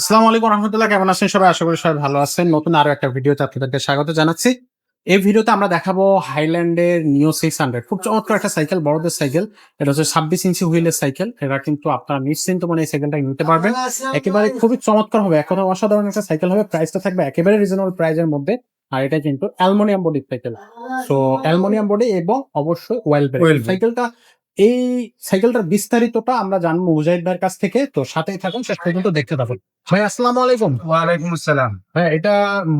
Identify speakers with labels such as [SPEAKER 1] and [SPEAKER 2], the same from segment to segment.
[SPEAKER 1] আসসালামু আলাইকুম রহমতুল্লাহ, কেমন আছেন সবাই? আশা করি সবাই ভালো আছেন। নতুন আরো একটা ভিডিওতে আপনাদেরকে স্বাগত জানাচ্ছি। এই ভিডিওতে আমরা দেখাবো হাইল্যান্ডের নিও 600। খুব চমৎকার একটা সাইকেল, বড়দের সাইকেল। এটা হচ্ছে 26 ইঞ্চি হুইলের সাইকেল। এটা কিন্তু আপনারা নিশ্চিন্ত মনে এই সাইকেলটা নিতে পারবেন। একেবারে খুবই চমৎকার হবে, এক কথা অসাধারণ একটা সাইকেল হবে। প্রাইসটা থাকবে একেবারে রিজনেবল প্রাইসের মধ্যে। আর এটা কিন্তু অ্যালুমিনিয়াম বডির সাইকেল। সো অ্যালুমিনিয়াম বডি এবং অবশ্যই ওয়েল ব্রেক সাইকেলটা। এই সাইকেলটার বিস্তারিতটা আমরা জানবো মুজাহিদ ভাইয়ের কাছ থেকে। তো সাথেই থাকুন, শেষ পর্যন্ত দেখতে থাকুন। ভাই আসসালামু আলাইকুম।
[SPEAKER 2] ওয়ালাইকুম আসসালাম।
[SPEAKER 1] হ্যাঁ, এটা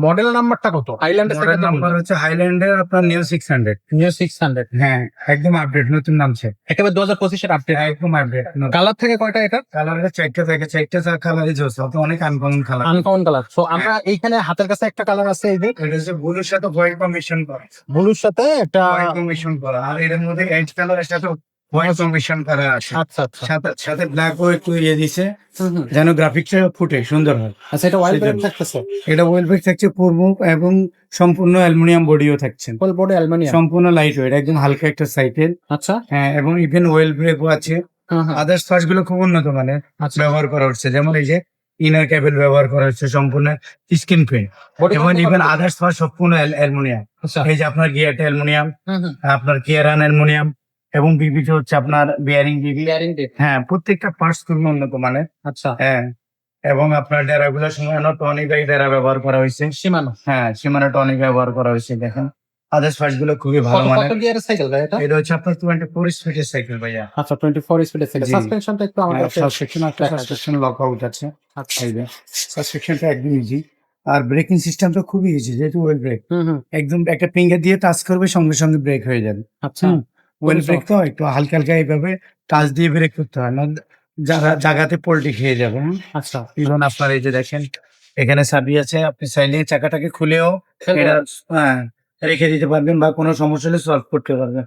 [SPEAKER 1] মডেল নাম্বারটা কত? হাইল্যান্ডের
[SPEAKER 2] মডেল নাম্বার হচ্ছে হাইল্যান্ডের আপনার নিউ 600।
[SPEAKER 1] নিউ 600।
[SPEAKER 2] হ্যাঁ, একদম আপডেট, নতুন নামছে,
[SPEAKER 1] একেবারে 2025 এর আপডেট।
[SPEAKER 2] একদম আপডেট।
[SPEAKER 1] কালার থেকে কয়টা এটা?
[SPEAKER 2] কালারের চারটা থাকে, চারটা কালারই জোস, অনেক uncommon colour.
[SPEAKER 1] Uncommon colour. So আমরা এইখানে হাতের কাছে একটা কালার আছে, এই যে
[SPEAKER 2] এটা হচ্ছে ব্লুর সাথে হোয়াইট কম্বিনেশন করা,
[SPEAKER 1] ব্লুর সাথে একটা
[SPEAKER 2] হোয়াইট কম্বিনেশন করা, আর এর মধ্যে এজ কালারের সাথে হোয়াইট কম্বিনেশন করা আছে।
[SPEAKER 1] আচ্ছা আচ্ছা।
[SPEAKER 2] সাথে সাথে ব্ল্যাক ও একটু দিছে,
[SPEAKER 1] হুম।
[SPEAKER 2] যেন গ্রাফিক্সটা ফুটে সুন্দর হয়।
[SPEAKER 1] আচ্ছা, এটা ওয়েল ব্রেক থাকতেছে।
[SPEAKER 2] এটা ওয়েল ব্রেক থাকছে পূর্ব এবং সম্পূর্ণ অ্যালুমিনিয়াম বডিও থাকছে,
[SPEAKER 1] ফুল বডি অ্যালুমিনিয়াম,
[SPEAKER 2] সম্পূর্ণ লাইট ওয়েট, একদম হালকা একটা সাইকেল।
[SPEAKER 1] আচ্ছা।
[SPEAKER 2] হ্যাঁ, এবং ইভেন ওয়েল ব্রেকও আছে। আদার্স পার্টস গুলো খুব উন্নত মানের ব্যবহার করা হচ্ছে, যেমন এই যে ইনার কেবল ব্যবহার করা হচ্ছে, সম্পূর্ণ স্ক্রিন প্রিন্ট, এবং ইভেন আদার্স পার্ট সম্পূর্ণ অ্যালুমিনিয়াম। এই যে আপনার গিয়ারটা অ্যালুমিনিয়াম, আপনার গিয়ার রান অ্যালুমিনিয়াম, এবং বিবিটা হচ্ছে আপনার বিয়ারিং বিবি। হ্যাঁ, প্রত্যেকটা পার্টস খুবই উন্নত মানের।
[SPEAKER 1] আচ্ছা।
[SPEAKER 2] হ্যাঁ, এবং আপনার ডেরা গুলো সীমানো টনিক ডেরা ব্যবহার করা হয়েছে।
[SPEAKER 1] সীমানো,
[SPEAKER 2] হ্যাঁ, সীমানো টনিক ব্যবহার করা হয়েছে। দেখেন আদার্স পার্টস গুলো খুবই ভালো মানের।
[SPEAKER 1] কত গিয়ারের সাইকেল ভাই এটা?
[SPEAKER 2] এটা হচ্ছে আপনার 24 স্পিডের সাইকেল ভাইয়া।
[SPEAKER 1] আচ্ছা, 24 স্পিডের সাইকেল।
[SPEAKER 2] জি।
[SPEAKER 1] সাসপেনশনটা একটু আমাদের
[SPEAKER 2] সাসপেনশন লক আউট আছে।
[SPEAKER 1] আচ্ছা।
[SPEAKER 2] এই যে সাসপেনশনটা একদম ইজি, আর ব্রেকিং সিস্টেমটা খুবই ইজি, যেহেতু ওয়েল ব্রেক। একদম একটা ফিঙ্গার দিয়ে টাচ করবে, সঙ্গে সঙ্গে ব্রেক হয়ে যাবে।
[SPEAKER 1] আচ্ছা।
[SPEAKER 2] ওয়েল ব্রেক তো একটু হালকা হালকা এইভাবে টাচ দিয়ে ব্রেক করতে হয়, না জায়গাতে পোল্টি খেয়ে যাবে।
[SPEAKER 1] আচ্ছা।
[SPEAKER 2] ইভেন আপনার এই যে দেখেন এখানে চাবি আছে, আপনি চাইলে চাকাটাকে খুলেও এটা রেখে দিতে পারবেন, বা কোনো সমস্যা হলে সলভ করতে পারবেন।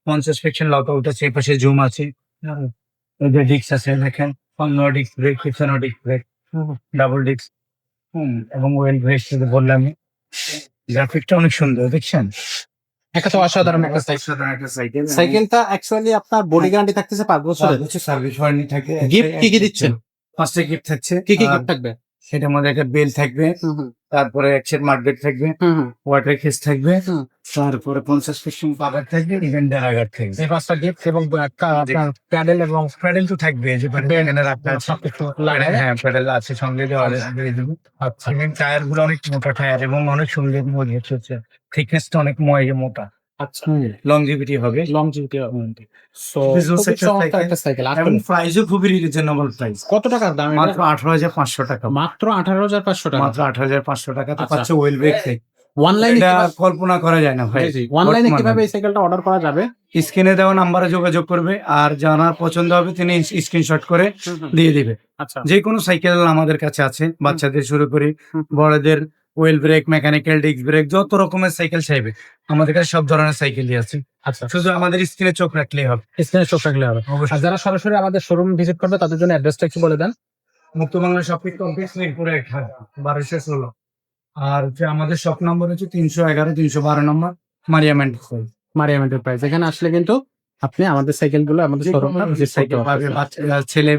[SPEAKER 2] 50 সেকশন লক আউট আছে, এই পাশে জুম আছে, এই যে ডিস্ক আছে দেখেন, নো ডিস্ক ব্রেক, পিছনে ডিস্ক ব্রেক, ডাবল ডিস্ক। এবং ওয়েল ব্রেক বললাম, গ্রাফিকটা অনেক সুন্দর, দেখছেন?
[SPEAKER 1] একটা তো অসাধারণ একটা
[SPEAKER 2] সাইকেল।
[SPEAKER 1] সাইকেলটা অ্যাকচুয়ালি আপনার বডি গ্যারান্টি থাকতেছে 5 বছরের।
[SPEAKER 2] সার্ভিস ওয়ারেন্টি থাকে।
[SPEAKER 1] গিফট কি দিচ্ছেন?
[SPEAKER 2] 5টা গিফট থাকছে।
[SPEAKER 1] কি গিফট থাকবে?
[SPEAKER 2] সেটার মধ্যে একটা বেল থাকবে, তারপরে এক সেট মার্কেট থাকবে, ওয়াটার কেস থাকবে, তারপরে 50% পাওয়ার থাকবে, ইভেন ড্রাগার থাকবে।
[SPEAKER 1] এই 5টা গিফট এবং আপনার প্যাডেল এবং
[SPEAKER 2] প্যাডেল তো থাকবে, যে প্যাডেল রাখতে আছে। হ্যাঁ, প্যাডেল আছে সঙ্গে দেওয়া দেবো।
[SPEAKER 1] আচ্ছা।
[SPEAKER 2] এবং টায়ার গুলো অনেক মোটা টায়ার, এবং অনেক সুন্দর মজবুত হচ্ছে, থিকনেসটা অনেক মোটা।
[SPEAKER 1] আচ্ছা,
[SPEAKER 2] লংজিভিটি হবে।
[SPEAKER 1] লংজিভিটি হবে। সো
[SPEAKER 2] খুবই
[SPEAKER 1] চমৎকার একটা সাইকেল।
[SPEAKER 2] এবং প্রাইসও খুবই রিজনেবল প্রাইস।
[SPEAKER 1] কত টাকার দাম এটা?
[SPEAKER 2] মাত্র 18,500 টাকা।
[SPEAKER 1] মাত্র 18,500 টাকা।
[SPEAKER 2] মাত্র 18,500 টাকাতে
[SPEAKER 1] আচ্ছা।
[SPEAKER 2] পাচ্ছে ওয়েল ব্রেক সাইকেল।
[SPEAKER 1] অনলাইনে
[SPEAKER 2] এটা কল্পনা করা যায় না ভাই।
[SPEAKER 1] অনলাইনে কিভাবে এই সাইকেলটা অর্ডার করা যাবে?
[SPEAKER 2] স্ক্রিনে দেওয়া নাম্বারে যোগাযোগ করবে, আর যার পছন্দ হবে তিনি স্ক্রিনশট করে দিয়ে দিবে।
[SPEAKER 1] আচ্ছা।
[SPEAKER 2] যে কোনো সাইকেল আমাদের কাছে আছে, বাচ্চাদের শুরু করে বড়দের well break, mechanical, disc brake, যত রকমের সাইকেল চাইবে আমাদের কাছে সব ধরনের সাইকেলই আছে।
[SPEAKER 1] আচ্ছা,
[SPEAKER 2] শুধু আমাদের স্ক্রিনে চোখ রাখলেই হবে।
[SPEAKER 1] স্ক্রিনে চোখ রাখলে হবে। আর যারা সরাসরি আমাদের শোরুম ভিজিট করবে তাদের জন্য অ্যাড্রেসটা একটু বলে দেন।
[SPEAKER 2] মুক্ত বাংলা শপিং কমপ্লেক্স, মিরপুরে 1216। আর হচ্ছে আমাদের শপ নম্বর হচ্ছে 311, 312 নম্বর, মারিয়াম
[SPEAKER 1] এন্টারপ্রাইজ। এখানে আসলে কিন্তু আপনি আমাদের সাইকেলগুলো আমাদের শোরুমে ভিজিট করতে পারবেন।
[SPEAKER 2] ছেলে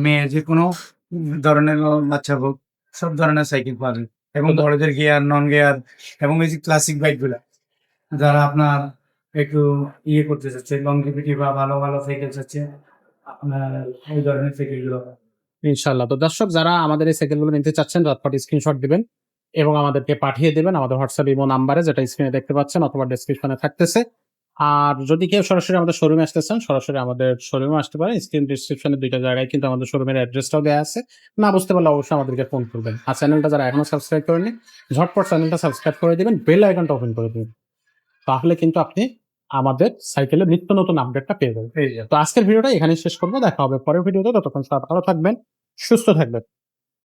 [SPEAKER 2] মেয়ে যে কোনো ধরনের বাচ্চা হোক, সব ধরনের সাইকেল পাবেন, এবং বড়দের গিয়ার, নন গিয়ার, এবং এই যে ক্লাসিক বাইক গুলা, যারা আপনার একটু করতে চাচ্ছে, লংজিভিটি বা ভালো ভালো সাইকেল চাচ্ছে, আপনার ওই ধরনের সাইকেল গুলো।
[SPEAKER 1] ইনশাআল্লাহ। তো দর্শক, যারা আমাদের এই সাইকেলগুলো নিতে চাচ্ছেন, ঝটপট স্ক্রিনশট দিবেন এবং আমাদেরকে পাঠিয়ে দেবেন আমাদের হোয়াটসঅ্যাপ ইমো নাম্বারে, যেটা স্ক্রিনে দেখতে পাচ্ছেন অথবা ডেসক্রিপশনে থাকতেছে। আর যদি কেউ সরাসরি আমাদের শোরুমে আসতে চান, সরাসরি আমাদের শোরুমে আসতে পারেন। স্ক্রিন ডেসক্রিপশনে 2টা জায়গায় কিন্তু আমাদের শোরুমের অ্যাড্রেসটাও দেওয়া আছে। না বুঝতে পারলে অবশ্যই আমাদেরকে ফোন করবেন। আর চ্যানেলটা যারা এখনো সাবস্ক্রাইব করেননি, ঝটপট চ্যানেলটা সাবস্ক্রাইব করে দিবেন, বেল আইকনটা ওপেন করে দিবেন। তাহলে কিন্তু আপনি আমাদের সাইকেলের নিত্য নতুন আপডেটটা পেয়ে যাবেন। তো আজকের ভিডিওটা এখানেই শেষ করবো। দেখা হবে পরের ভিডিওতে। ততক্ষণ সবাই ভালো থাকবেন, সুস্থ থাকবেন।